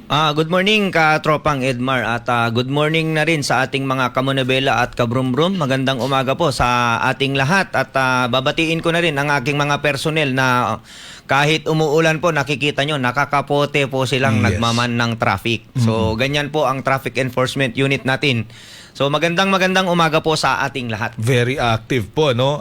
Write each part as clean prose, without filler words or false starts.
Good morning ka-tropang Edmar at good morning na rin sa ating mga kamonobela at kabrumbrum. Magandang umaga po sa ating lahat at babatiin ko na rin ang aking mga personnel na kahit umuulan po nakikita nyo nakakapote po silang nagmaman ng traffic. So ganyan po ang traffic enforcement unit natin. So magandang umaga po sa ating lahat. Very active po, no?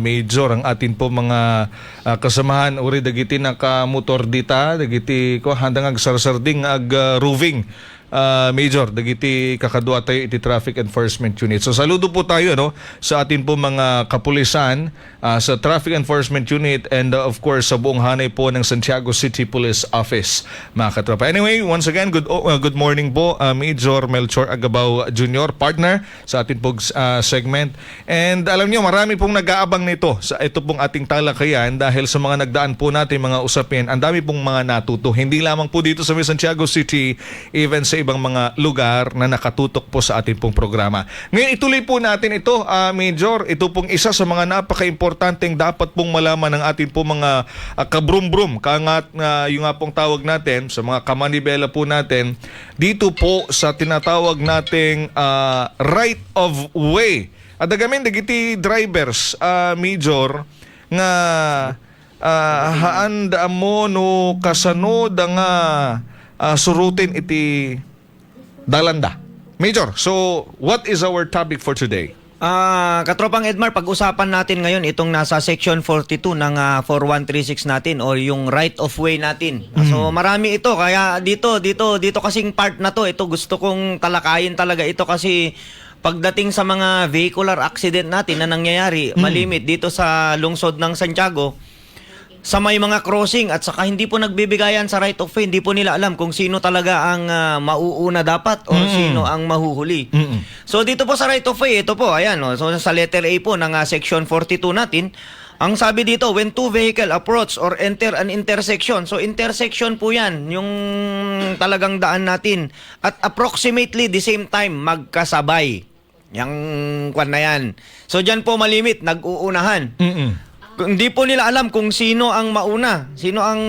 Major ang atin po mga kasamahan uri dagiti nakamotor dita, dagiti ko handang ag sarsarding ag roving. Major, dagiti kakadwa tayo iti traffic enforcement unit. So saludo po tayo, no, sa atin po mga kapulisan, sa traffic enforcement unit and of course sa buong hanay po ng Santiago City Police Office, mga katropa. Anyway, once again, good morning po, Major Melchor Agabao Jr., partner sa atin pong segment. And alam niyo, marami pong nag-aabang nito sa ito pong ating talakayan dahil sa mga nagdaan po natin mga usapin. Ang dami pong mga natuto, hindi lamang po dito sa Santiago City, even sa ibang mga lugar na nakatutok po sa ating pong programa. Ngayon, ituloy po natin ito, Major. Ito pong isa sa mga napaka-importanteng dapat pong malaman ng ating pong mga kabrum-brum, yung nga pong tawag natin, sa mga kamanibela po natin, dito po sa tinatawag nating right of way. At agamin, dagiti drivers, Major, nga haanda mo no kasano da nga surutin iti dalanda. Major, so what is our topic for today? Katropang Edmar, pag-usapan natin ngayon itong nasa section 42 ng 4136 natin o yung right of way natin. So marami ito, kaya dito kasing part na to, ito gusto kong talakayin talaga ito kasi pagdating sa mga vehicular accident natin na nangyayari, malimit dito sa lungsod ng Santiago, sa may mga crossing at saka hindi po nagbibigayan sa right of way, hindi po nila alam kung sino talaga ang mauuna dapat o sino ang mahuhuli. So dito po sa right of way, ito po, ayan, so sa letter A po ng section 42 natin, ang sabi dito, when two vehicle approach or enter an intersection. So intersection po yan, yung talagang daan natin. At approximately the same time, magkasabay. Yang kwan na yan. So dyan po malimit, nag-uunahan. Hindi po nila alam kung sino ang mauna, sino ang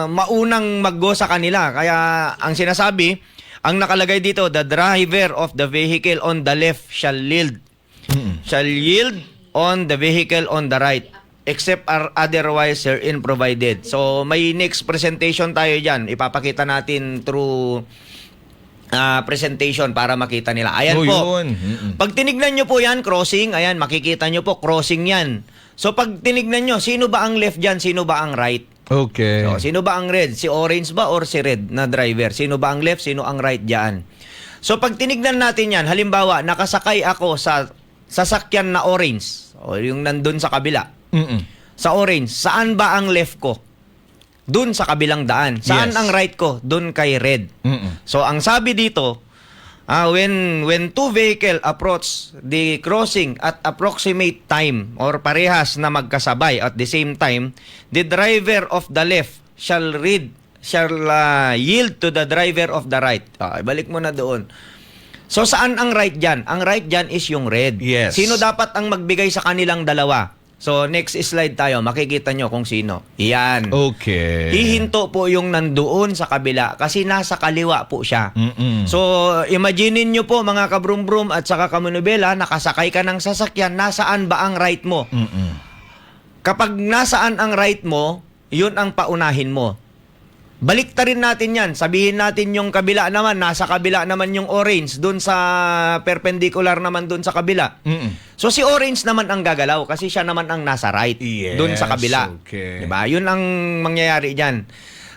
maunang mag-go sa kanila. Kaya ang sinasabi, ang nakalagay dito, the driver of the vehicle on the left shall yield. Shall yield on the vehicle on the right, except are otherwise herein provided. So may next presentation tayo dyan. Ipapakita natin through presentation para makita nila. Ayan po. Pag tinignan nyo po yan, crossing, ayan, makikita nyo po, crossing yan. So pag tinignan nyo, sino ba ang left dyan, sino ba ang right? Okay. So, sino ba ang red? Si orange ba or si red na driver? Sino ba ang left, sino ang right dyan? So pag tinignan natin yan, halimbawa, nakasakay ako sa sasakyan na orange, o yung nandun sa kabila. Sa orange, saan ba ang left ko? Dun sa kabilang daan. Saan ang right ko? Dun kay red. So ang sabi dito, when two vehicle approach the crossing at approximate time or parehas na magkasabay at the same time, the driver of the left shall yield to the driver of the right. Balik mo na doon. So saan ang right dyan? Ang right dyan is yung red. Yes. Sino dapat ang magbigay sa kanilang dalawa? So, next slide tayo. Makikita nyo kung sino. Iyan. Okay. Hihinto po yung nandoon sa kabila kasi nasa kaliwa po siya. So, imaginein nyo po mga kabrumbrum at saka kamunubela, nakasakay ka ng sasakyan, nasaan ba ang right mo? Kapag nasaan ang right mo, yun ang paunahin mo. Baliktarin natin yan. Sabihin natin yung kabila naman, nasa kabila naman yung orange, dun sa perpendicular naman dun sa kabila. So si orange naman ang gagalaw kasi siya naman ang nasa right, dun sa kabila. Okay. Diba? Yun ang mangyayari dyan.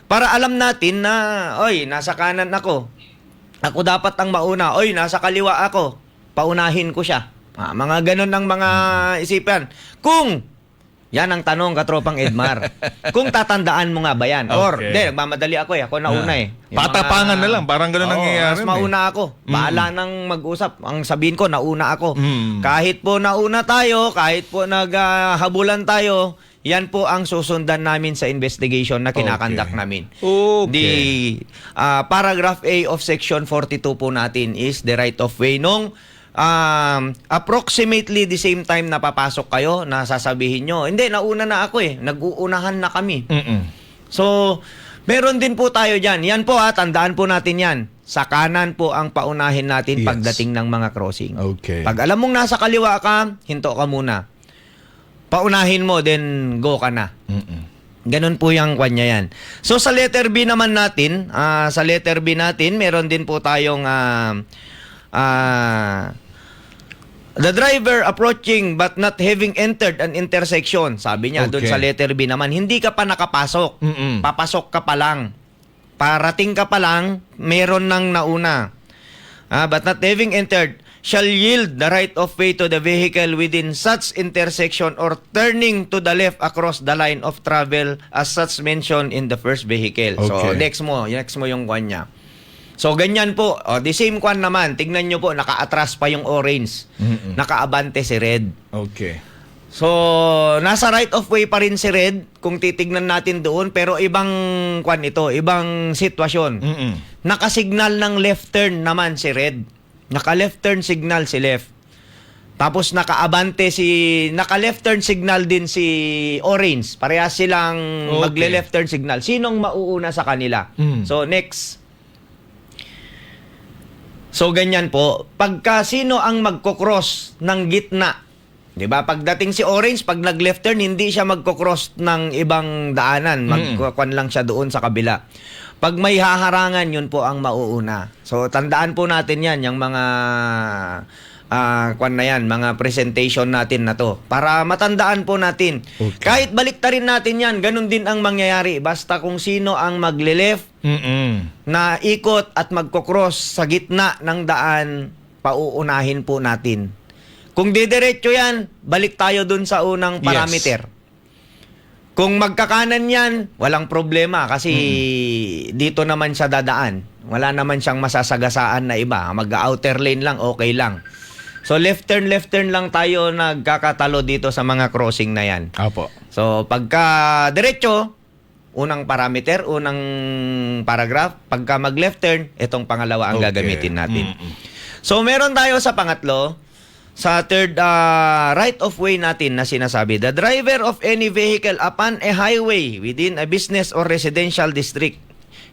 Para alam natin na, oy, nasa kanan ako. Ako dapat ang mauna. Oy, nasa kaliwa ako. Paunahin ko siya. Mga ganun ang mga isipan. Kung yan ang tanong, katropang Edmar. Kung tatandaan mo nga ba yan? Or, nagmamadali ako ako nauna Patapangan na lang, parang gano'n nangyayari. Mas mauna ako. Bahala nang mag-usap. Ang sabihin ko, nauna ako. Kahit po nauna tayo, kahit po naghabulan tayo, yan po ang susundan namin sa investigation na kinakandak namin. The paragraph A of section 42 po natin is the right of way. Nung approximately the same time na papasok kayo, na sasabihin nyo, hindi, nauna na ako nag-uunahan na kami. So, Meron din po tayo dyan. Yan po tandaan po natin yan. Sa kanan po ang paunahin natin Yes. pagdating ng mga crossing. Okay. Pag alam mong nasa kaliwa ka, hinto ka muna. Paunahin mo, then go ka na. Ganun po yung kanya yan. So sa letter B naman natin, meron din po tayong the driver approaching but not having entered an intersection. Sabi niya doon Okay. sa letter B naman, hindi ka pa nakapasok. Papasok ka pa lang. Parating ka pa lang, meron nang nauna. But not having entered, shall yield the right of way to the vehicle within such intersection or turning to the left across the line of travel as such mentioned in the first vehicle. So, Okay. next mo yung kwan niya. So, ganyan po. The same kwan naman. Tignan nyo po, naka-atras pa yung orange. Naka-abante si red. Okay. So, nasa right of way pa rin si red kung titignan natin doon, pero ibang kwan ito, ibang sitwasyon. Nakasignal ng left turn naman si red. Naka-left turn signal si left. Tapos naka-left turn signal din si orange. Parehas silang Okay. magle-left turn signal. Sinong mauuna sa kanila? So, next. So, ganyan po. Pagka sino ang magkocross ng gitna, 'di ba? Pagdating si orange, pag nag-left turn, hindi siya magkocross ng ibang daanan. Magkukuan lang siya doon sa kabila. Pag may haharangan, yun po ang mauuna. So, tandaan po natin yan, yung mga mga presentation natin na to. Para matandaan po natin. Okay. Kahit baliktarin natin yan, ganun din ang mangyayari. Basta kung sino ang magle-left, na ikot at magkocross sa gitna ng daan, pauunahin po natin. Kung didiretso yan, balik tayo dun sa unang parameter. Kung magkakanan yan, walang problema kasi dito naman siya dadaan. Wala naman siyang masasagasaan na iba. Mag-outer lane lang, okay lang. So left turn lang tayo nagkakatalo dito sa mga crossing na yan. Apo. So pagka diretso, unang parameter, unang paragraph. Pagka mag-left turn, itong pangalawa ang gagamitin natin. So meron tayo sa pangatlo. Sa third right of way natin na sinasabi, the driver of any vehicle upon a highway within a business or residential district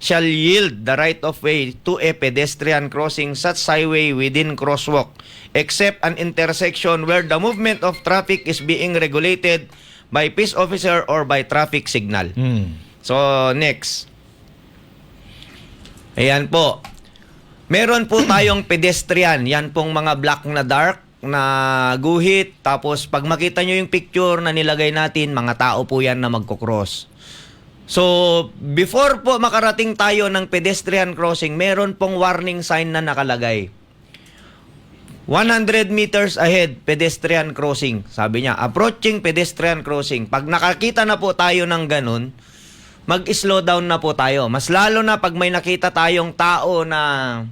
shall yield the right of way to a pedestrian crossing such highway within crosswalk except an intersection where the movement of traffic is being regulated by peace officer or by traffic signal. So next. Ayan po. Meron po tayong pedestrian. Yan pong mga black na dark na guhit, tapos pag makita nyo yung picture na nilagay natin, mga tao po yan na magkocross. So, before po makarating tayo ng pedestrian crossing, meron pong warning sign na nakalagay. 100 meters ahead, pedestrian crossing. Sabi niya, approaching pedestrian crossing. Pag nakakita na po tayo ng ganun, mag-slow down na po tayo. Mas lalo na pag may nakita tayong tao na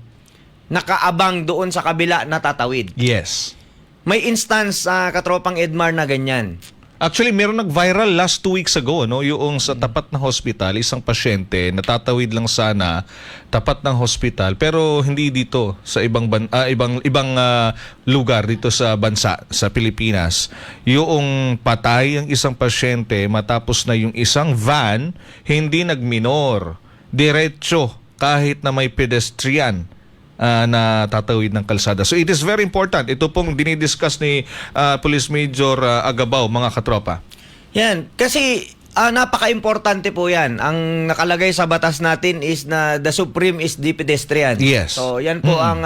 nakaabang doon sa kabila na tatawid. Yes. May instance sa katropang Edmar na ganyan. Actually, meron nag-viral last 2 weeks ago, no? Yung sa tapat ng hospital, isang pasyente, natatawid lang sana tapat ng hospital, pero hindi dito sa ibang lugar dito sa bansa, sa Pilipinas. Yung patay ang isang pasyente matapos na yung isang van hindi nagminor. Diretso kahit na may pedestrian na tatawid ng kalsada. So it is very important. Ito pong dinidiscuss ni Police Major Agabao, mga katropa. Yan. Kasi napaka-importante po yan. Ang nakalagay sa batas natin is na the supreme is the pedestrian. Yes. So yan po ang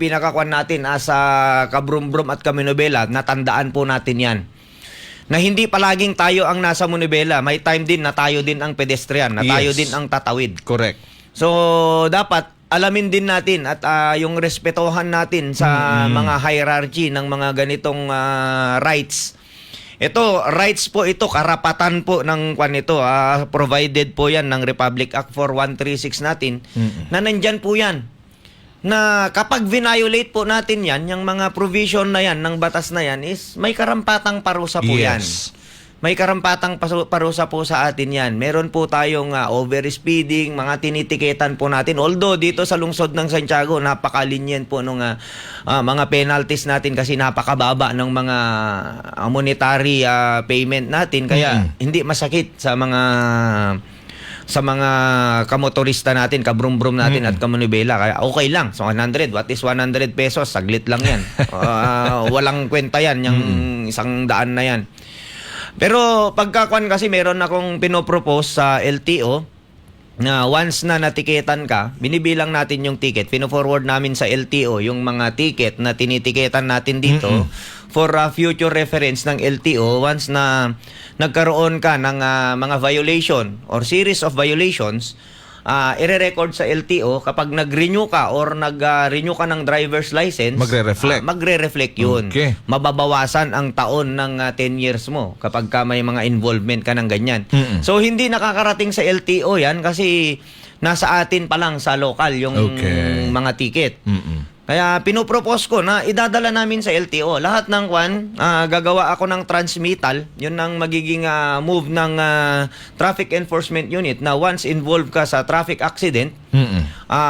pinakakuan natin sa Kabrumbrum at Kaminobela. Natandaan po natin yan. Na hindi palaging tayo ang nasa Munibela. May time din na tayo din ang pedestrian. Na tayo din ang tatawid. Correct. So dapat alamin din natin at yung respetohan natin sa mga hierarchy ng mga ganitong rights. Ito, rights po ito, karapatan po ng kwan ito. Provided po yan ng Republic Act 4136 natin na nandyan po yan. Na kapag violate po natin yan, yung mga provision na yan ng batas na yan is may karampatang parusa po yan. May karampatang parusa po sa atin yan. Meron po tayong overspeeding, mga tinitiketan po natin. Although dito sa lungsod ng Santiago, napakalinyen po nung mga penalties natin kasi napakababa ng mga monetary payment natin. Kaya hindi masakit sa mga kamotorista natin, kabrum-brum natin at kamanibela. Kaya okay lang. So 100, what is 100 pesos? Saglit lang yan. Walang kwenta yan, yung 100 na yan. Pero pagkakuan kasi meron akong pinopropose sa LTO na once na natiketan ka, binibilang natin yung ticket. Pino-forward namin sa LTO yung mga ticket na tinitiketan natin dito for future reference ng LTO once na nagkaroon ka ng mga violation or series of violations. Ire-record sa LTO kapag nag-renew ka or nag-renew ka ng driver's license, Magre-reflect. Magre-reflect yun. Okay. Mababawasan ang taon ng 10 years mo kapag ka may mga involvement ka ng ganyan. So hindi nakakarating sa LTO yan kasi nasa atin pa lang sa local yung mga ticket. Kaya pinopropose ko na idadala namin sa LTO. Lahat ng gagawa ako ng transmittal. Yun ang magiging move ng Traffic Enforcement Unit na once involved ka sa traffic accident,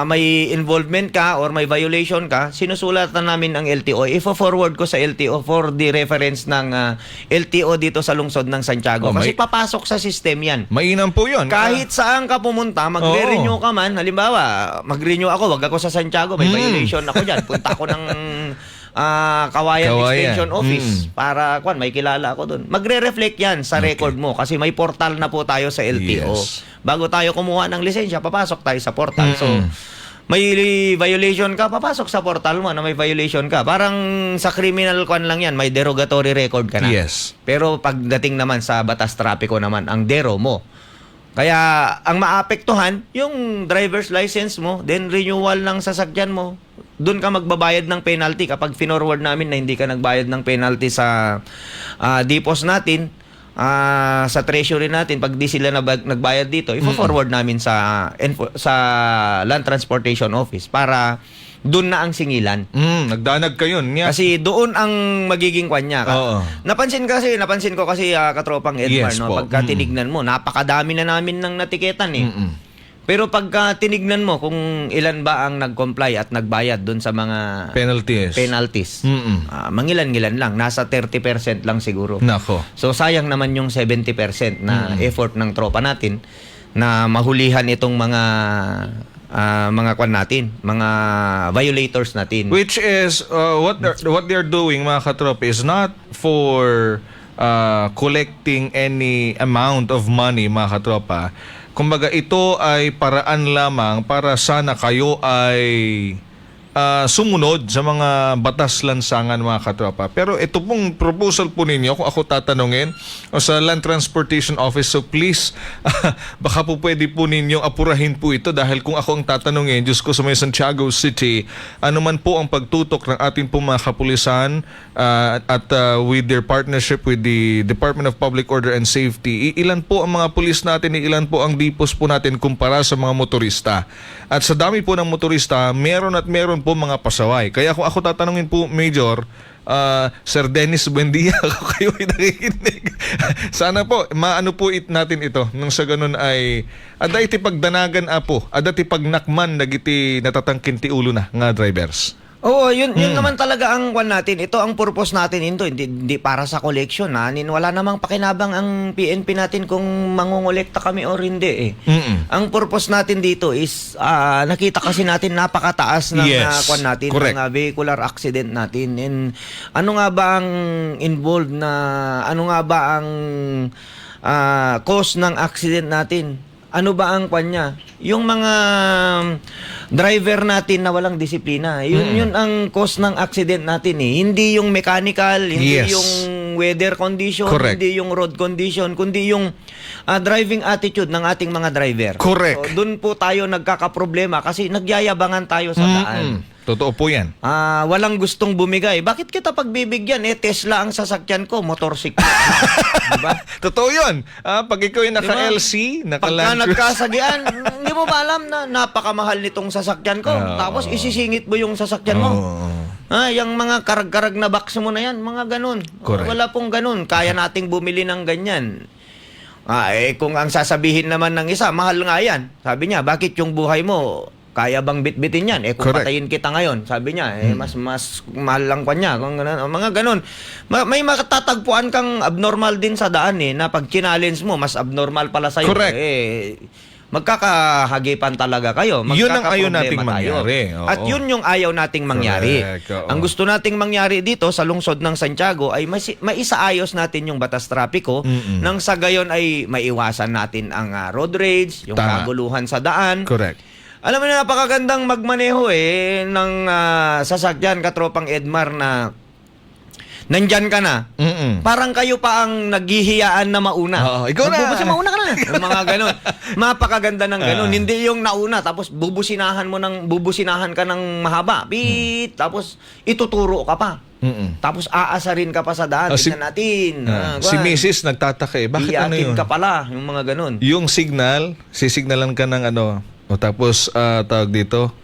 may involvement ka or may violation ka, sinusulatan namin ang LTO. Ifo-forward ko sa LTO for the reference ng LTO dito sa lungsod ng Santiago. Kasi papasok sa system yan. Mainam po yun. Kahit saan ka pumunta, magre-renew ka man. Halimbawa, mag-renew ako, wag ako sa Santiago, may violation ako dyan. Punta ako ng Kawayan Extension Office para may kilala ako doon. Magre-reflect yan sa record mo kasi may portal na po tayo sa LTO. Yes. Bago tayo kumuha ng lisensya, papasok tayo sa portal. So, may violation ka, papasok sa portal mo na may violation ka. Parang sa criminal lang yan, may derogatory record ka na. Yes. Pero pagdating naman sa batas trapiko naman, ang dero mo. Kaya ang maapektuhan, yung driver's license mo, then renewal ng sasakyan mo, doon ka magbabayad ng penalty kapag finorward namin na hindi ka nagbayad ng penalty sa depots natin, sa treasury natin. Pag di sila nagbayad dito, ifo-forward namin sa Land Transportation Office para doon na ang singilan. Nagdanag kayo niya. Kasi doon ang magiging kanya. Napansin ko kasi katropang Edmar, Yes, no, po. pagka tinignan mo, napakadami na namin ng natiketan eh. Pero pagka tinignan mo kung ilan ba ang nag-comply at nagbayad doon sa mga penalties, mangilan-ngilan lang, nasa 30% lang siguro. Nako. So sayang naman yung 70% na effort ng tropa natin na mahulihan itong mga mga violators natin. Which is what they're doing, mga katropa, is not for collecting any amount of money, mga katropa. Kumbaga, ito ay paraan lamang para sana kayo ay sumunod sa mga batas lansangan, mga katropa. Pero ito pong proposal po ninyo, kung ako tatanungin, sa Land Transportation Office, so please, baka po pwede po ninyong apurahin po ito dahil kung ako ang tatanungin, Diyos ko, sa may Santiago City, ano man po ang pagtutok ng ating pong mga kapulisan at with their partnership with the Department of Public Order and Safety, ilan po ang mga pulis natin, ilan po ang depots po natin kumpara sa mga motorista. At sa dami po ng motorista, meron po mga pasaway. Kaya kung ako tatanungin po, Major, Sir Dennis Buendia, kung kayo ay nakikinig, sana po, maano po natin ito, nang sa ganun ay, ada iti pagdanagan po, ada iti pagnakman, nagiti natatangkin ti ulo na, nga drivers. Oo, yun naman talaga ang natin. Ito ang purpose natin ito, hindi para sa collection. Wala namang pakinabang ang PNP natin kung mangungolekta kami o hindi eh. Ang purpose natin dito is nakita kasi natin napakataas ng natin, ng vehicular accident natin. And ano nga ba ang involved ano nga ba ang cause ng accident natin? Ano ba ang kanya? Yung mga driver natin na walang disiplina. Yun ang cause ng accident natin eh. Hindi yung mechanical, hindi yung weather condition, hindi yung road condition, kundi yung driving attitude ng ating mga driver. Correct. So, doon po tayo nagkakaproblema kasi nagyayabangan tayo sa daan. Totoo po yan. Walang gustong bumigay. Bakit kita pagbibigyan? Tesla ang sasakyan ko, motorsiklo. Diba? Totoo yun. Pag ikaw yung naka-LC, pagka nagkasagian, hindi mo ba alam na napakamahal nitong sasakyan ko? Tapos isisingit mo yung sasakyan mo. Yung mga karag-karag na box mo na yan, mga ganun. Wala pong ganun. Kaya nating bumili ng ganyan. Kung ang sasabihin naman ng isa, mahal nga yan. Sabi niya, bakit yung buhay mo kaya bang bitbitin yan? Kung patayin kita ngayon, sabi niya, mas mahal lang pa niya. Kung ganun, mga ganun. May matatagpuan kang abnormal din sa daan na pag challenge mo, mas abnormal pala sa'yo. magkakahagipan talaga kayo. Yun ang ayaw nating Magkakaproblema tayo. mangyari. Oo. At yun yung ayaw nating mangyari. Correct, oo. Ang gusto nating mangyari dito sa lungsod ng Santiago ay maisaayos natin yung batas trapiko nang sa gayon ay maiwasan natin ang road rage, yung Tama. kaguluhan sa daan. Correct. Alam mo na, napakagandang magmaneho ng sasakyan, katropang Edmar, na nandyan ka na. Parang kayo pa ang naghihiyaan na mauna. Oo, ikaw na. Magbubusin, mauna ka na. Yung mga ganun. Mapakaganda ng ganun. Hindi yung nauna, tapos bubusinahan ka ng mahaba. Beep, tapos ituturo ka pa. Tapos aasarin ka pa sa daan. Si Tignan natin. si Mrs. nagtataka bakit ano Iatid yun? ka pala, yung mga ganun. Yung signal, sisignalan ka ng o tapos tawag dito,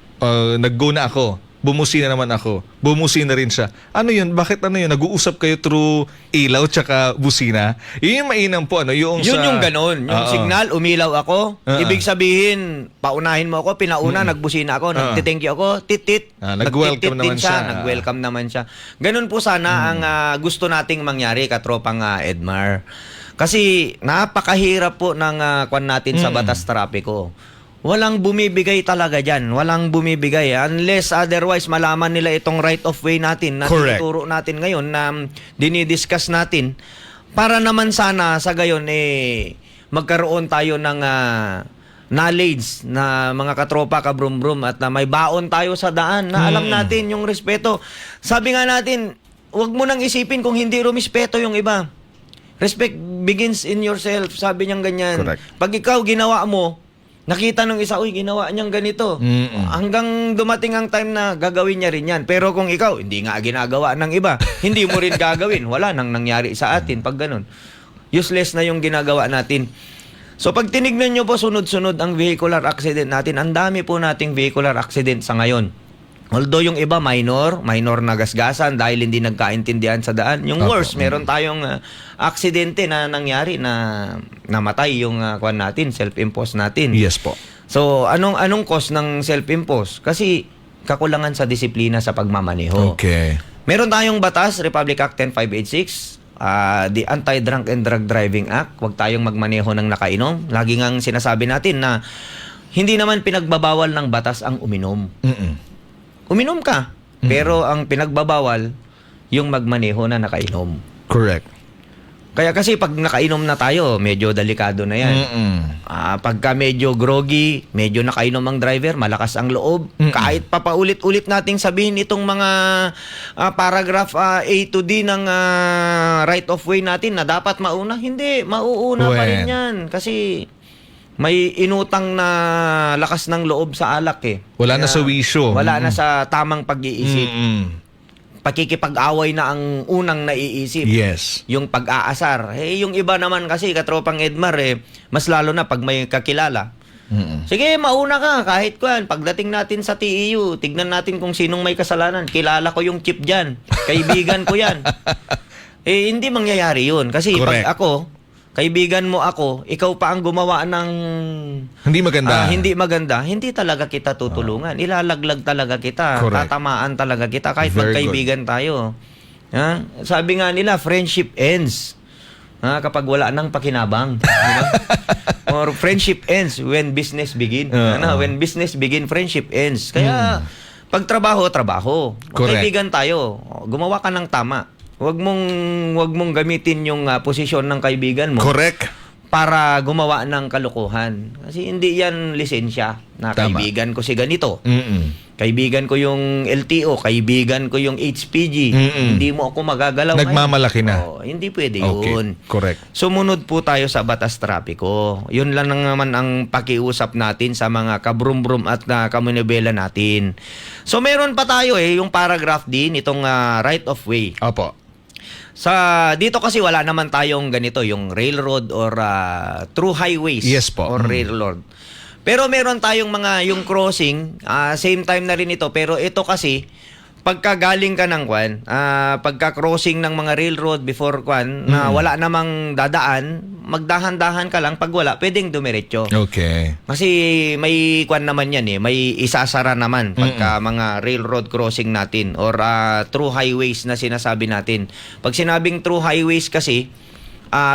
nag-go na ako. Bumusina naman ako. Bumusina rin siya. Ano yun? Bakit ano yun? Nag-uusap kayo through ilaw tsaka busina? Yun yung mainam po. Yung Ganun. Yung signal, umilaw ako. Ibig sabihin, paunahin mo ako, pinauna, nagbusina ako, nagtithank you ako, tit-tit. Nag-welcome naman siya. Nag-welcome naman siya. Ganun po sana ang gusto nating mangyari, katropang Edmar. Kasi napakahirap po ng kwan natin sa batas trapiko. Walang bumibigay talaga dyan. Walang bumibigay. Unless otherwise malaman nila itong right of way natin na Correct. tinuturo natin ngayon na dinidiscuss natin para naman sana sa gayon magkaroon tayo ng knowledge na mga katropa, kabrum-brum at na may baon tayo sa daan na alam natin yung respeto. Sabi nga natin, wag mo nang isipin kung hindi rumispeto yung iba. Respect begins in yourself. Sabi niyang ganyan. Correct. Pag ikaw ginawa mo, nakita nung isa, ginawa niyang ganito. Hanggang dumating ang time na gagawin niya rin yan. Pero kung ikaw, hindi nga ginagawa ng iba, hindi mo rin gagawin. Wala nang nangyari sa atin pag ganun. Useless na yung ginagawa natin. So pag tinignan nyo po sunod-sunod ang vehicular accident natin, ang dami po nating vehicular accident sa ngayon. Although yung iba minor na gasgasan dahil hindi nagkaintindihan sa daan. Yung worst, meron tayong aksidente na nangyari na namatay yung kwan natin, self-imposed natin. Yes po. So anong cause ng self-imposed? Kasi kakulangan sa disiplina sa pagmamaneho. Okay. Meron tayong batas, Republic Act 10586, the Anti-Drunk and Drug Driving Act. Huwag tayong magmaneho ng nakainom. Lagi ngang sinasabi natin na hindi naman pinagbabawal ng batas ang uminom. Uminom ka, pero ang pinagbabawal yung magmaneho na nakainom. Correct. Kaya kasi pag nakainom na tayo, medyo delikado na yan. Pagka medyo groggy, medyo nakainom ang driver, malakas ang loob. Kahit papaulit-ulit nating sabihin itong mga paragraph A to D ng right of way natin na dapat mauna, hindi, mauuna pa rin yan. Kasi may inutang na lakas ng loob sa alak Wala na sa wisyo. Wala na sa tamang pag-iisip. Pakikipag-away na ang unang naiisip. Yes. Yung pag-aasar. Yung iba naman kasi, katropang Edmar, mas lalo na pag may kakilala. Sige, mauna ka. Kahit kwan, pagdating natin sa TEU, tignan natin kung sinong may kasalanan. Kilala ko yung chip dyan. Kaibigan ko yan. Hindi mangyayari yun. Kasi Correct. pag ako, kaibigan mo ako, ikaw pa ang gumawa ng Hindi maganda. hindi maganda, hindi talaga kita tutulungan. Ilalaglag talaga kita. Correct. Tatamaan talaga kita kahit Very magkaibigan tayo. Sabi nga nila, friendship ends kapag wala nang pakinabang. Diba? Or friendship ends when business begin. When business begin, friendship ends. Kaya pag trabaho. Correct. Kaibigan tayo. Gumawa ka ng tama. Wag mong gamitin yung posisyon ng kaibigan mo Correct. para gumawa ng kalokohan. Kasi hindi yan lisensya na Tama. kaibigan ko si ganito. Kaibigan ko yung LTO, kaibigan ko yung HPG. Hindi mo ako magagalaw. Nagmamalaki na. Hindi pwede Okay. yun. Correct. Sumunod po tayo sa batas trapiko. Yun lang naman ang pakiusap natin sa mga kabrum-brum at kamunibela natin. So meron pa tayo yung paragraph din, itong right of way. Opo. Dito kasi wala naman tayong ganito, yung railroad or through highways. Yes po. Or railroad. Pero meron tayong yung crossing, same time na rin ito, pero ito kasi pagka galing ka ng pagka crossing ng mga railroad before na wala namang dadaan, magdahan-dahan ka lang, pag wala, pwedeng dumiretso. Okay. Kasi may naman yan may isasara naman pagka mga railroad crossing natin or through highways na sinasabi natin. Pag sinabing through highways kasi,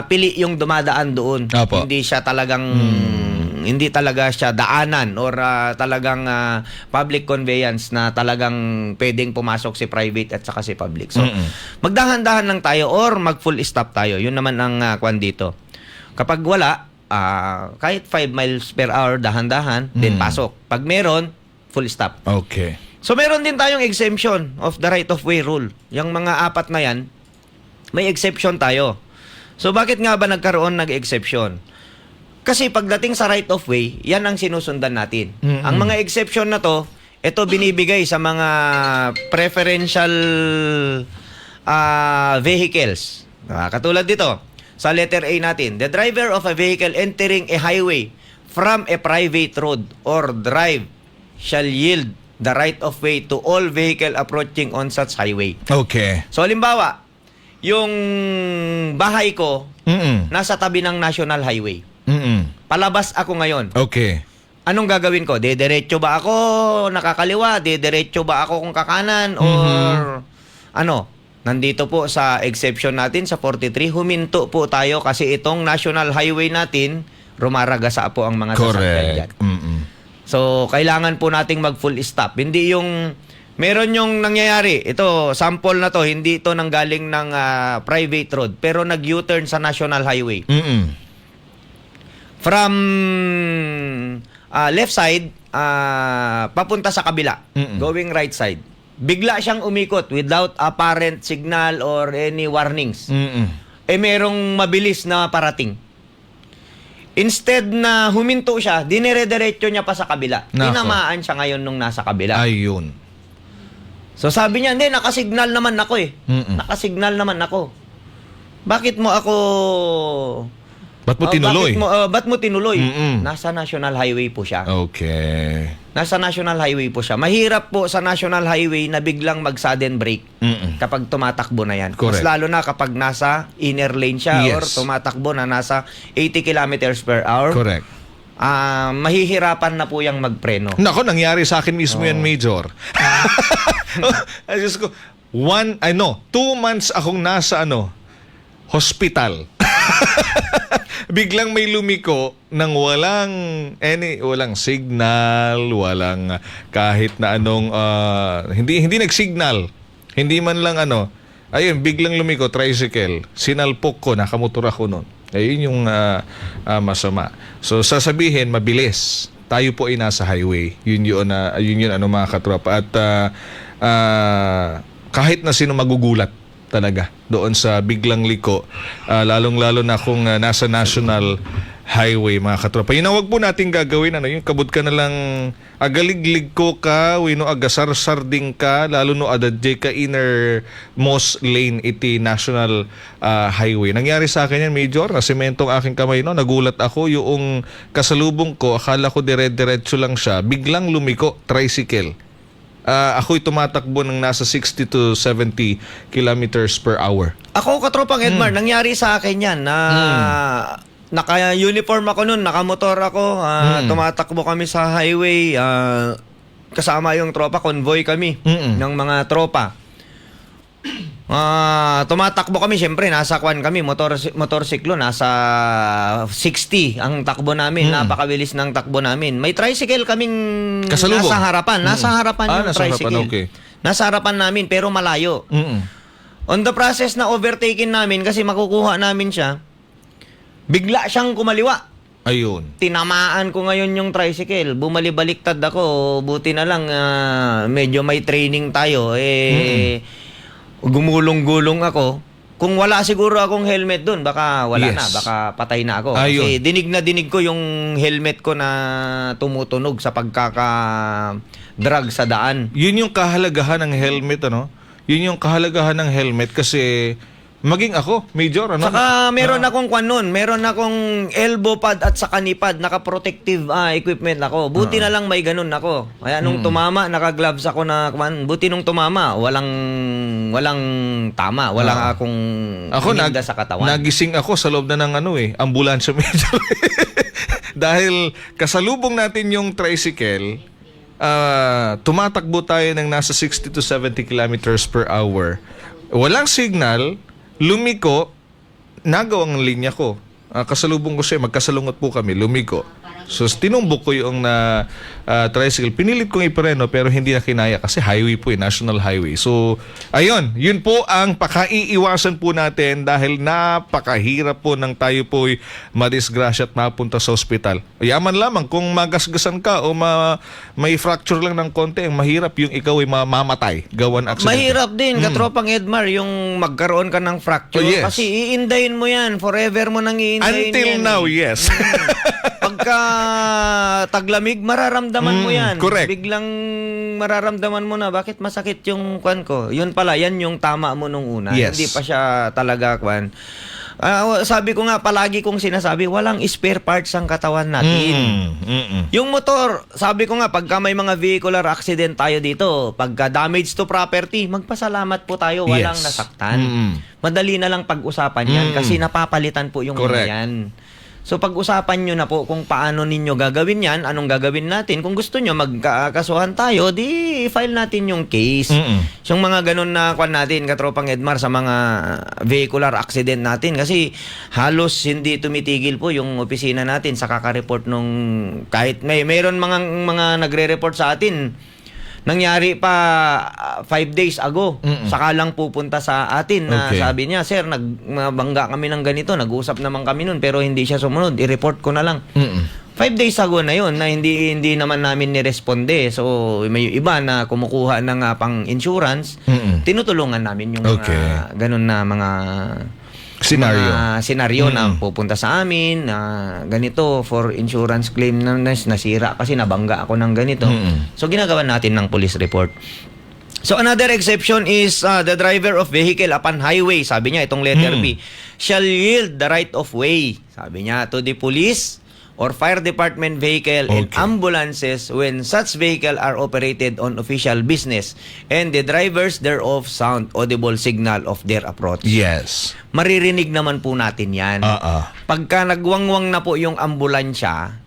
pili yung dumadaan doon. Apo. Hindi siya talagang hindi talaga siya daanan or talagang public conveyance na talagang pwedeng pumasok si private at saka si public. So, magdahan-dahan lang tayo or mag-full stop tayo. Yun naman ang kwan dito. Kapag wala, kahit 5 miles per hour, dahan-dahan, then pasok. Pag meron, full stop. Okay. So, meron din tayong exemption of the right-of-way rule. Yung mga 4 na yan, may exception tayo. So, bakit nga ba nagkaroon nag-exception? Kasi pagdating sa right-of-way, yan ang sinusundan natin. Ang mga exception na to, ito binibigay sa mga preferential vehicles. Katulad dito, sa letter A natin, the driver of a vehicle entering a highway from a private road or drive shall yield the right-of-way to all vehicle approaching on such highway. Okay. So, halimbawa, yung bahay ko, nasa tabi ng National Highway. Palabas ako ngayon. Okay. Anong gagawin ko? Diretso ba ako nakakaliwa? Diretso ba ako kung kakanan? Or ano? Nandito po sa exception natin sa 43, huminto po tayo kasi itong National Highway natin, rumaragasa po ang mga sasakyan dyan. Correct. So, kailangan po nating mag-full stop. Hindi yung meron yung nangyayari. Ito, sample na to. Hindi ito nanggaling ng private road. Pero nag-U-turn sa National Highway. From left side, papunta sa kabila. Going right side. Bigla siyang umikot without apparent signal or any warnings. Merong mabilis na parating. Instead na huminto siya, dinire-diretso niya pa sa kabila. Nako. Tinamaan siya ngayon nung nasa kabila. Ayun. So sabi niya, hindi, nakasignal naman ako eh. Nakasignal naman ako. Bakit mo ako... Ba't mo tinuloy? Ba't mo tinuloy? Nasa National Highway po siya. Okay. Nasa National Highway po siya. Mahirap po sa National Highway na biglang mag-sudden brake kapag tumatakbo na yan. Correct. Mas lalo na kapag nasa inner lane siya Yes. or tumatakbo na nasa 80 kilometers per hour. Correct. Mahihirapan na po yung magpreno. Nako, nangyari sa akin mismo yan, Major. Ay, Diyos ko. 2 months akong nasa hospital. Biglang may lumiko nang walang signal, walang kahit na anong hindi nagsignal. Hindi man lang ayun, biglang lumiko tricycle. Sinalpok ko, nakamotor ako noon. Ayun yung masama. So sasabihin mabilis. Tayo po ay nasa highway. Yun mga katropa. At kahit na sino magugulat talaga doon sa biglang liko, lalong-lalo na kung nasa National Highway, mga katropa. Yun ang wag po natin gagawin, yung kabut ka na lang agaliglig ko ka, agasarsarding ka, lalo no adadjay ka inner most lane iti National Highway. Nangyari sa akin yan, Major, na sementong aking kamay, nagulat ako, yung kasalubong ko, akala ko dire-diretso lang siya, biglang lumiko, tricycle. Ako'y tumatakbo ng nasa 60 to 70 kilometers per hour. Ako, katropang Edmar, nangyari sa akin yan na naka-uniform ako nun, nakamotor ako, tumatakbo kami sa highway, kasama yung tropa, convoy kami ng mga tropa. Tumatakbo kami, syempre nasa kami, motorsiklo, nasa 60 ang takbo namin, napakabilis ng takbo namin. May tricycle kaming kasalubong. nasa harapan yung nasa tricycle. harapan, okay. Nasa harapan namin pero malayo. On the process na overtaken namin kasi makukuha namin siya, bigla siyang kumaliwa. Ayun. Tinamaan ko ngayon yung tricycle. Bumali-baliktad ako. Buti na lang medyo may training tayo. Gumulong-gulong ako. Kung wala siguro akong helmet dun, baka wala Yes. na. Baka patay na ako. Ayun. Kasi dinig na dinig ko yung helmet ko na tumutunog sa pagkaka-drag sa daan. Yun yung kahalagahan ng helmet, Yun yung kahalagahan ng helmet kasi maging ako, Major, Saka meron akong meron akong elbow pad at saka knee pad, naka-protective equipment ako. Buti na lang may ganun ako. Kaya nung tumama, naka-gloves ako na buti nung tumama, walang tama, akong hininda sa katawan. Nagising ako sa loob na ng ambulansya, Major. Dahil kasalubong natin yung tricycle, tumatakbo tayo ng nasa 60 to 70 kilometers per hour. Walang signal, lumiko, nagaw ang linya ko. Kasalubong ko siya, magkasalungot po kami, lumiko. So tinumbok ko yung tricycle. Pinilit kong ipreno pero hindi na kinaya kasi highway po, national highway. So ayun, yun po ang pakaiiwasan po natin dahil napakahirap po nang tayo po madisgrasya at mapunta sa ospital. Yaman lamang kung magasgasan ka o may fracture lang ng konti, mahirap yung ikaw ay mamamatay gawan accident. Mahirap din, katropang Edmar, yung magkaroon ka ng fracture. Oh, yes. Kasi iindayin mo yan. Forever mo nang iindayin Until yan. now, yes. Pagka taglamig, mararamdaman mo yan. Correct. Biglang mararamdaman mo na, bakit masakit yung kwan ko? Yun pala, yan yung tama mo nung una. Yes. Hindi pa siya talaga kwan. Sabi ko nga, palagi kong sinasabi, walang spare parts ang katawan natin. Yung motor, sabi ko nga, pagka may mga vehicular accident tayo dito, pagka damage to property, magpasalamat po tayo, walang Yes. nasaktan. Madali na lang pag-usapan yan kasi napapalitan po yung Correct. yan. So pag-usapan nyo na po kung paano ninyo gagawin yan, anong gagawin natin. Kung gusto nyo magkakasuhan tayo, di file natin yung case. Yung mga ganun na kwan natin, katropang Edmar, sa mga vehicular accident natin. Kasi halos hindi tumitigil po yung opisina natin sa kakareport nung kahit mayroon mga nagre-report sa atin. Nangyari pa 5 days ago. Saka lang pupunta sa atin na Okay. sabi niya, sir, nagbangga kami ng ganito, nag-usap naman kami nun, pero hindi siya sumunod. I-report ko na lang. 5 days ago na yun na hindi naman namin niresponde. So may iba na kumukuha ng pang insurance, tinutulungan namin yung Okay. mga ganun na mga senaryo na pupunta sa amin na ganito for insurance claim na nasira kasi nabangga ako ng ganito. So ginagawa natin ng police report. So another exception is the driver of vehicle upon highway, sabi niya itong letter B, shall yield the right of way, sabi niya, to the police or fire department vehicle and ambulances when such vehicle are operated on official business and the drivers thereof sound audible signal of their approach. Yes. Maririnig naman po natin yan. Pagka nagwangwang na po yung ambulansya,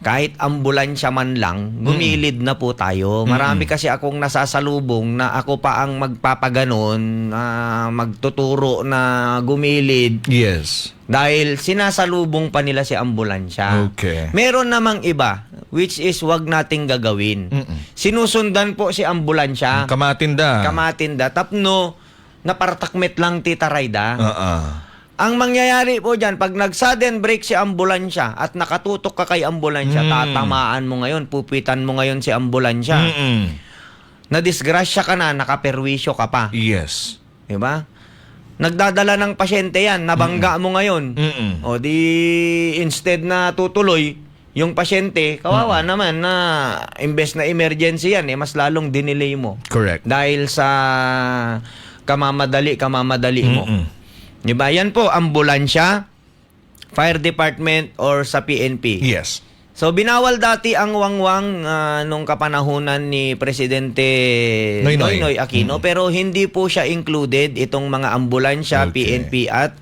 kahit ambulansya man lang, gumilid na po tayo. Marami kasi akong nasasalubong na ako pa ang magpapaganon, magtuturo na gumilid. Yes. Dahil sinasalubong pa nila si ambulansya. Okay. Meron namang iba, which is wag nating gagawin. Sinusundan po si ambulansya. Kamatinda. Tapno, napartakmet lang Tita Rayda. Ang mangyayari po dyan, pag nag-sudden break si ambulansya at nakatutok ka kay ambulansya, tatamaan mo ngayon, pupitan mo ngayon si ambulansya. Nadisgrasya ka na, nakaperwisyo ka pa. Yes. Diba? Nagdadala ng pasyente yan, nabangga mo ngayon. O di, instead na tutuloy, yung pasyente, kawawa naman na imbes na emergency yan, mas lalong dinelay mo. Correct. Dahil sa kamamadali mo. Diba? Yan po, ambulansya, fire department, or sa PNP. Yes. So, binawal dati ang wangwang nung kapanahunan ni Presidente Noynoy Aquino, pero hindi po siya included itong mga ambulansya, PNP at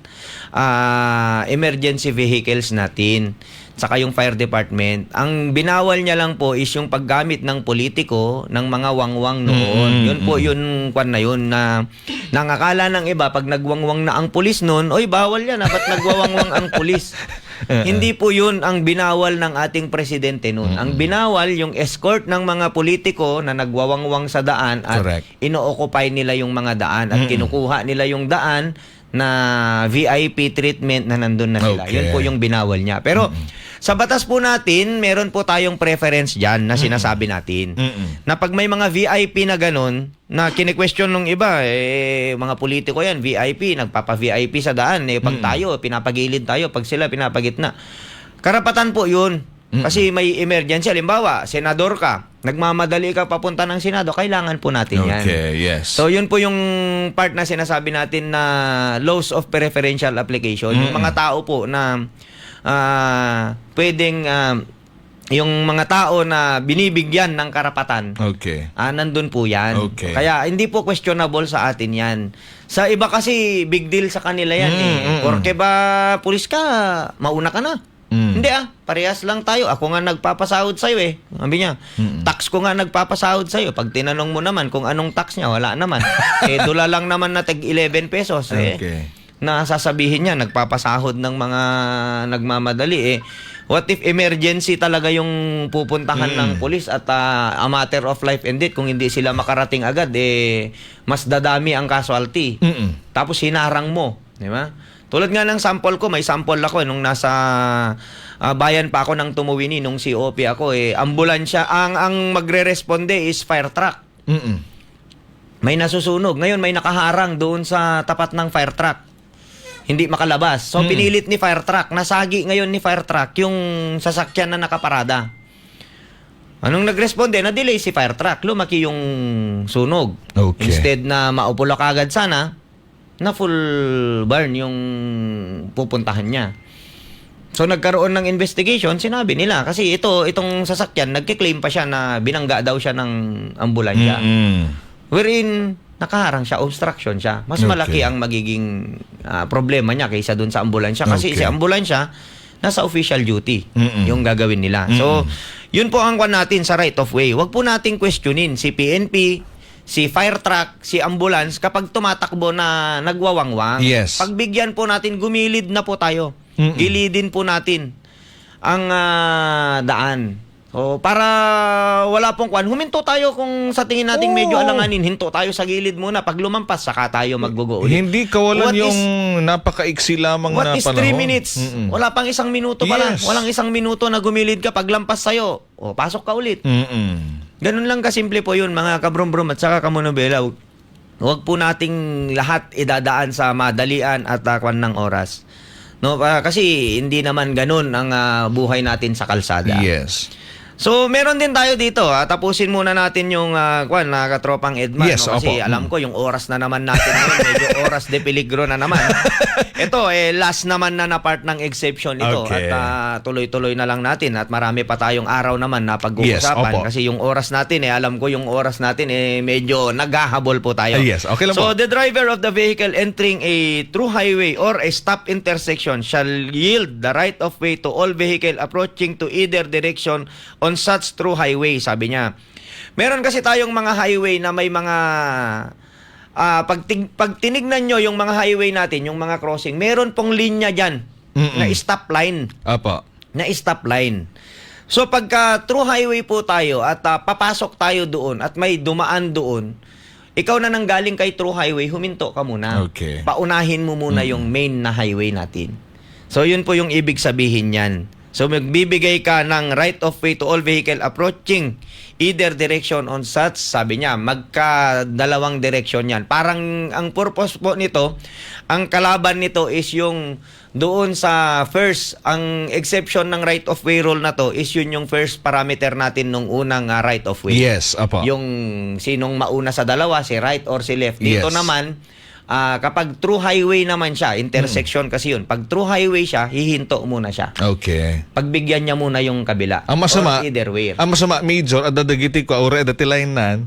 emergency vehicles natin. Saka yung fire department. Ang binawal niya lang po is yung paggamit ng politiko ng mga wangwang noon. Yun po yun kwan na yun na nangakala ng iba pag nagwangwang na ang pulis noon, oy bawal yan, ba't nagwawangwang ang pulis? Hindi po yun ang binawal ng ating presidente noon. Ang binawal yung escort ng mga politiko na nagwawangwang sa daan at ino-occupy nila yung mga daan at kinukuha nila yung daan na VIP treatment na nandun na nila. Yun po yung binawal niya. Pero sa batas po natin, meron po tayong preference dyan na sinasabi natin. Na pag may mga VIP na ganun, na kine-question nung iba, mga politiko yan, VIP, nagpapa-VIP sa daan. Pag tayo, pinapagilid tayo. Pag sila, pinapagitna. Karapatan po yun. Kasi may emergency. Halimbawa, senador ka, nagmamadali ka papunta ng Senado, kailangan po natin yan. Yes. So, yun po yung part na sinasabi natin na laws of preferential application. Yung mga tao po na pwedeng yung mga tao na binibigyan ng karapatan, nandun po yan. Kaya hindi po questionable sa atin yan. Sa iba kasi, big deal sa kanila yan. Porke ba pulis ka, mauna ka na. Hindi parehas lang tayo. Ako nga nagpapasahod sa'yo Sabi niya, tax ko nga nagpapasahod sa'yo. Pag tinanong mo naman kung anong tax niya, wala naman. Dula lang naman na tag 11 pesos. Na sasabihin niya, nagpapasahod ng mga nagmamadali What if emergency talaga yung pupuntahan ng pulis at a matter of life and death, kung hindi sila makarating agad, mas dadami ang casualty. Tapos hinarang mo, di ba? Tulad nga ng sample ko, may sample ako nung nasa bayan pa ako ng Tumuwini, nung COP ako, ambulansya, ang magre-responde is fire truck. May nasusunog. Ngayon may nakaharang doon sa tapat ng fire truck. Hindi makalabas. So pinilit ni fire truck, nasagi ngayon ni fire truck yung sasakyan na nakaparada. Anong nagresponde? Na-delay si fire truck. Lumaki yung sunog. Okay. Instead na maupo lang kagad sana, na full burn yung pupuntahan niya. So nagkaroon ng investigation, sinabi nila. Kasi itong sasakyan, nagkiklaim pa siya na binangga daw siya ng ambulansya. Wherein nakaharang siya, obstruction siya. Mas malaki ang magiging problema niya kaysa dun sa ambulansya. Kasi si ambulansya, nasa official duty yung gagawin nila. So, yun po ang kwan natin sa right of way. Huwag po nating questionin si PNP, si fire truck, si ambulance kapag tumatakbo na nagwawangwang. Yes. Pagbigyan po natin, gumilid na po tayo. Gilidin po natin ang daan. So, para wala pong kwan, huminto tayo kung sa tingin nating medyo alanganin, hinto tayo sa gilid muna. Pag lumampas, saka tayo maggugo ulit. Hindi kawalan yung napakaiksi lamang na panahon. What is 3 minutes? Wala pang 1 minuto pala. Yes. Walang 1 minuto na gumilid ka, paglampas sa'yo, pasok ka ulit. Ganun lang kasimple po yun, mga kabrum-brum at saka kamonobela. Huwag po nating lahat idadaan sa madalian at kwan ng oras. No, kasi hindi naman ganun ang buhay natin sa kalsada. Yes. So, meron din tayo dito. Tapusin muna natin yung katropang Edman. Yes, no? Kasi opo. alam ko, yung oras na naman natin ngayon, medyo oras de peligro na naman. Ito, last naman na part ng exception ito. Okay. At tuloy-tuloy na lang natin. At marami pa tayong araw naman na Yes, pag-uusapan. opo. Kasi yung oras natin, alam ko yung oras natin, medyo naghahabol po tayo. Yes, okay lang so, po. the driver of the vehicle entering a through highway or a stop intersection shall yield the right of way to all vehicle approaching to either direction on such through highway, sabi niya. Meron kasi tayong mga highway na may mga pag tinignan nyo yung mga highway natin, yung mga crossing, meron pong linya dyan na stop line. Apa. Na stop line. So pagka through highway po tayo at papasok tayo doon at may dumaan doon, ikaw na nanggaling kay through highway, huminto ka muna. Okay. Paunahin mo muna yung main na highway natin. So yun po yung ibig sabihin yan. So magbibigay ka ng right of way to all vehicle approaching either direction on such, sabi niya, magka-dalawang direction yan. Parang ang purpose po nito, ang kalaban nito is yung doon sa first, ang exception ng right of way rule na to is yun yung first parameter natin nung unang right of way. Yes, apa. Yung sinong mauna sa dalawa, si right or si left. Dito Yes. naman, kapag through highway naman siya, intersection kasi yun. Pag through highway siya, hihinto muna siya. Okay. Pagbigyan niya muna yung kabila. Ang masama, Or either way. ang masama, Major, at dadagiti ko, ore, dati line nan.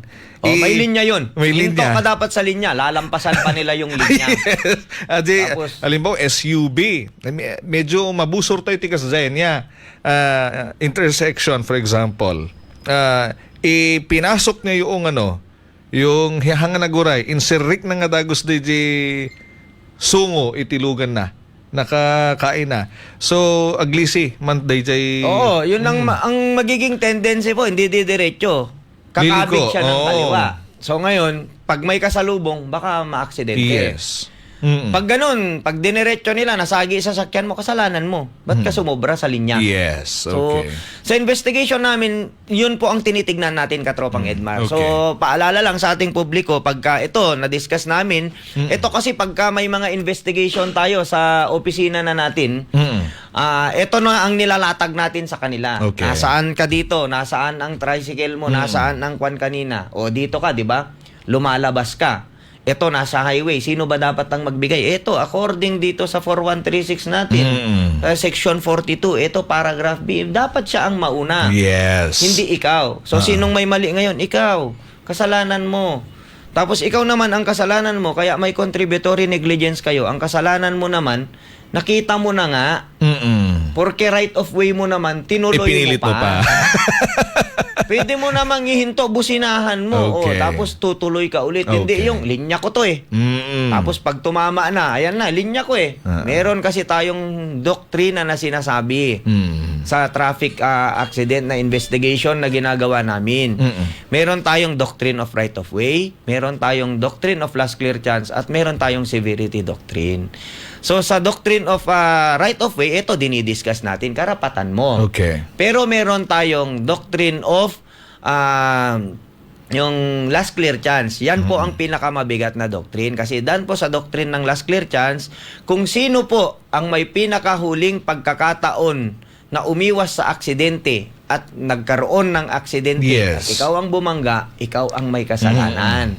May linya yun. May Hinto linya. ka dapat sa linya. Lalampasan pa nila yung linya. Yes. Adi, Tapos- alimbawa, SUV. Medyo mabusor tayo tika sa niya. Intersection, for example. Ipinasok niya yung yung hangan naguray, inserik na nga dagos di sungo itilugan na. Nakakain na. So, aglisi, man day jay... Oo, yun ang magiging tendency po. Hindi didiretso. Kakabig Lili ko, siya ng oo. kaliwa. So ngayon, pag may kasalubong, baka ma-aksidente. Yes. Pag ganun, pag diniretso nila, nasagi sa sakyan mo, kasalanan mo. Ba't ka sumobra sa linya? Yes, So, okay. sa investigation namin, yun po ang tinitignan natin, Katropang Edmar. okay. So, paalala lang sa ating publiko, pagka ito, na-discuss namin, ito kasi pagka may mga investigation tayo sa opisina na natin, ito na ang nilalatag natin sa kanila. Okay. Nasaan ka dito? Nasaan ang tricycle mo? Nasaan ang kwan kanina? O dito ka, di ba? Lumalabas ka. Ito, nasa highway. Sino ba dapat ang magbigay? Ito, according dito sa 4136 natin, section 42, ito, paragraph B, dapat siya ang mauna. Yes. Hindi ikaw. So, sinong may mali ngayon? Ikaw. Kasalanan mo. Tapos, ikaw naman ang kasalanan mo, kaya may contributory negligence kayo. Ang kasalanan mo naman, nakita mo na nga, porque right of way mo naman, tinuloy Ipinilit mo mo pa. Pwede mo namang ihinto, businahan mo. Okay. Tapos tutuloy ka ulit. Okay. Hindi yung linya ko to eh. Tapos pag tumama na, ayan na, linya ko eh. Meron kasi tayong doktrina na sinasabi. sa traffic accident na investigation na ginagawa namin. Meron tayong doctrine of right of way, meron tayong doctrine of last clear chance, at meron tayong severity doctrine. So sa doctrine of right of way, ito dinidiscuss natin, karapatan mo. Okay. Pero meron tayong doctrine of yung last clear chance. Yan po ang pinakamabigat na doctrine. Kasi dan po sa doctrine ng last clear chance, kung sino po ang may pinakahuling pagkakataon na umiwas sa aksidente at nagkaroon ng aksidente, Yes. at ikaw ang bumangga, ikaw ang may kasalanan.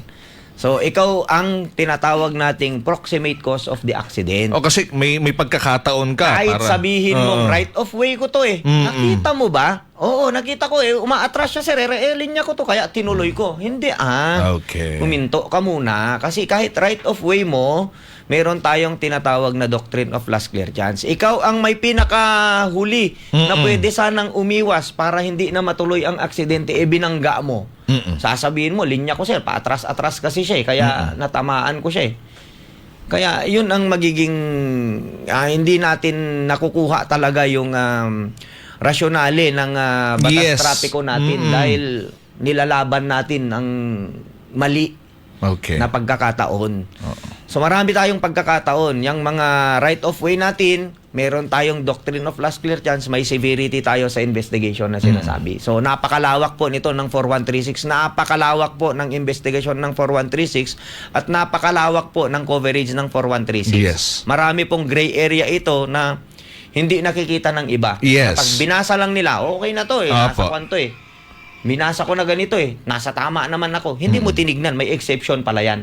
So, ikaw ang tinatawag nating proximate cause of the accident. O kasi may pagkakataon ka. Kahit para, sabihin mong right of way ko to eh. Nakita mo ba? Oo, nakita ko eh. Umaatras siya sir. Linya ko to kaya tinuloy ko. Hindi Okay. Huminto ka muna. Kasi kahit right of way mo, meron tayong tinatawag na doctrine of last clear chance. Ikaw ang may pinakahuli na pwede sanang umiwas para hindi na matuloy ang aksidente, binangga mo. Sasabihin mo, linya ko sir, paatras-atras kasi siya eh, kaya natamaan ko siya eh. Kaya yun ang magiging hindi natin nakukuha talaga yung rasyonale ng batas trapiko natin dahil nilalaban natin ang mali na pagkakataon. So marami tayong pagkakataon. Yung mga right of way natin, meron tayong doctrine of last clear chance, may severity tayo sa investigation na sinasabi. So napakalawak po nito ng 4136, napakalawak po ng investigation ng 4136, at napakalawak po ng coverage ng 4136. Yes. Marami pong gray area ito na hindi nakikita ng iba. Yes. Pag binasa lang nila, okay na to eh, nasa Apo. kwanto eh. Binasa ko na ganito eh, nasa tama naman ako. Hindi mo tinignan, may exception pala yan.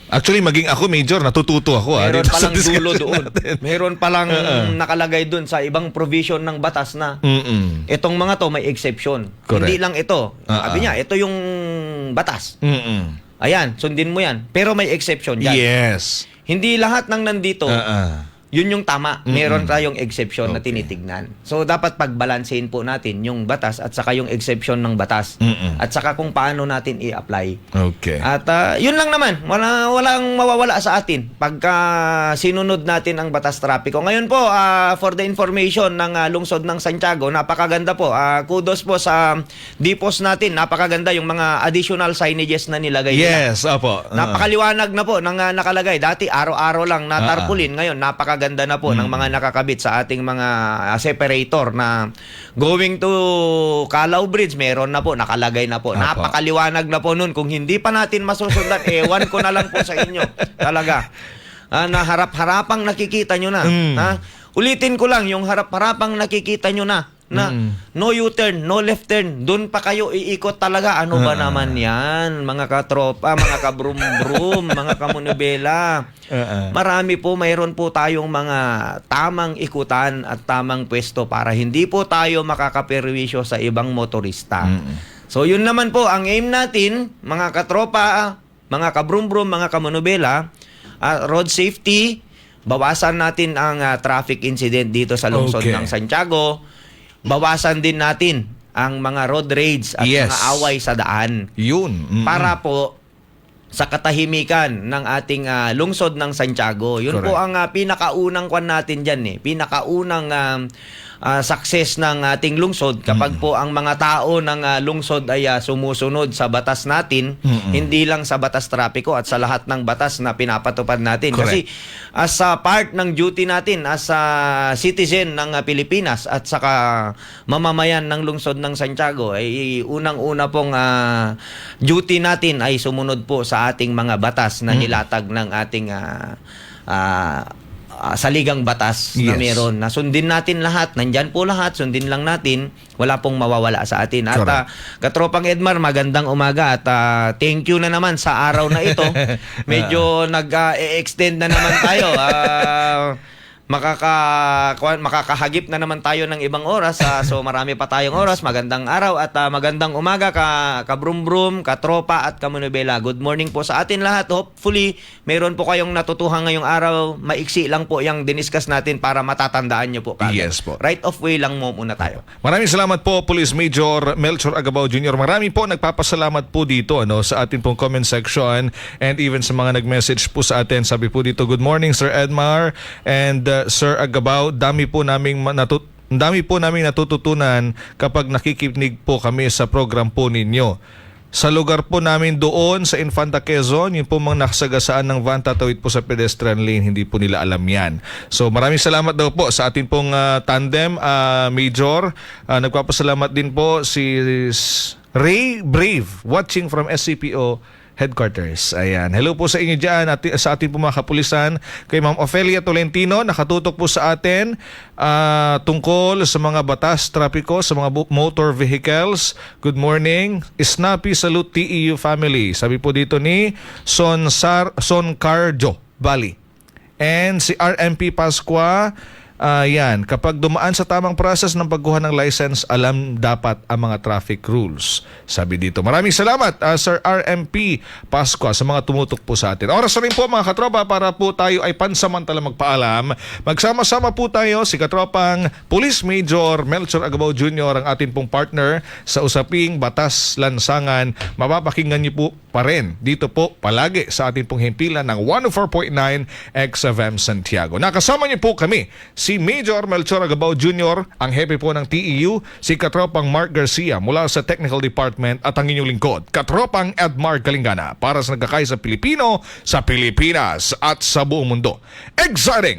Actually, maging ako, Major, natututo ako. Meron dito sa palang dulo discussion doon. natin. Meron palang nakalagay doon sa ibang provision ng batas na itong mga to may exception. Correct. Hindi lang ito. Sabi niya, ito yung batas. Ayan, sundin mo yan. Pero may exception dyan. Yes. Hindi lahat ng nandito, yun yung tama. Meron tayong exception na tinitignan. So, dapat pagbalansehin po natin yung batas at saka yung exception ng batas. At saka kung paano natin i-apply. Okay. At yun lang naman, walang mawawala sa atin pagka sinunod natin ang batas trapiko. Ngayon po, for the information ng lungsod ng Santiago, napakaganda po. Kudos po sa depots natin. Napakaganda yung mga additional signages na nilagay nila. Yes, apo. Napakaliwanag na po ng nakalagay. Dati araw-araw lang na tarpaulin. Ngayon, napakaganda na po ng mga nakakabit sa ating mga separator na going to Calao Bridge, meron na po, nakalagay na po. Napakaliwanag na po nun. Kung hindi pa natin masusundan, ewan ko na lang po sa inyo. Talaga. Na harap-harapang nakikita nyo na. Ulitin ko lang, yung harap-harapang nakikita nyo na no U-turn, no left turn, doon pa kayo iikot talaga. Ano ba naman yan, mga katropa, mga kabrum-brum, mga kamunibela. Marami po, mayroon po tayong mga tamang ikutan at tamang pwesto para hindi po tayo makakaperwisyo sa ibang motorista. So yun naman po ang aim natin, mga katropa, mga kabrum-brum, mga kamunibela, road safety, bawasan natin ang traffic incident dito sa lungsod ng Santiago. Bawasan din natin ang mga road rage at mga away sa daan. Yun. Para po sa katahimikan ng ating lungsod ng Santiago. Yun po ang pinakaunang kwan natin dyan eh. Pinakaunang success ng ating lungsod kapag po ang mga tao ng lungsod ay sumusunod sa batas natin, hindi lang sa batas trapiko at sa lahat ng batas na pinapatupad natin. Kasi as a part ng duty natin as a citizen ng Pilipinas at saka mamamayan ng lungsod ng Santiago, ay unang-una pong duty natin ay sumunod po sa ating mga batas na nilatag ng ating saligang batas na meron. Na sundin natin lahat. Nandyan po lahat. Sundin lang natin. Wala pong mawawala sa atin. At katropang Edmar, magandang umaga. At thank you na naman sa araw na ito. Medyo nag-extend na naman tayo. Makakahagip na naman tayo ng ibang oras. So marami pa tayong oras. Magandang araw at magandang umaga kabrum-brum, katropa at kamunibela. Good morning po sa atin lahat. Hopefully, meron po kayong natutuhan ngayong araw. Maiksi lang po yung diniscuss natin para matatandaan nyo po. Yes po. Right of way lang mo muna tayo. Maraming salamat po, Police Major Melchor Agabao Jr. Marami po nagpapasalamat po dito sa atin pong comment section and even sa mga nag-message po sa atin. Sabi po dito, good morning Sir Edmar and Sir Agabao, dami po naming Ang dami po namin natututunan kapag nakikinig po kami sa program po ninyo. Sa lugar po namin doon sa Infanta Quezon, yun po mga nakasagasaan ng van tatawid po sa pedestrian lane, hindi po nila alam yan. So maraming salamat daw po sa atin pong tandem, Major. Nagpapasalamat din po si Ray Brave, watching from SCPO Headquarters. Ayan. Hello po sa inyo dyan, sa ating po mga kapulisan. Kay Ma'am Ofelia Tolentino, nakatutok po sa atin tungkol sa mga batas trapiko sa mga motor vehicles. Good morning. Snappy salute TEU family. Sabi po dito ni Son Carjo Bali. And si RMP Pasqua, yan, kapag dumaan sa tamang process ng pagkuha ng license, alam dapat ang mga traffic rules. Sabi dito. Maraming salamat, Sir RMP Pasqua, sa mga tumutok po sa atin. Oras na rin po mga katropa para po tayo ay pansamantala magpaalam. Magsama-sama po tayo si katropang Police Major Melchor Agabao Jr., ang ating pong partner sa usaping batas lansangan. Mapapakinggan niyo po pa rin dito po palagi sa ating pong himpilan ng 104.9 XFM Santiago. Nakasama niyo po kami, si Major Melchor Agabao Jr., ang hepe po ng TEU, si Katropang Mark Garcia mula sa Technical Department, at ang inyong lingkod, Katropang Edmar Galingana, para sa nagkakaisa Pilipino, sa Pilipinas at sa buong mundo. Exciting!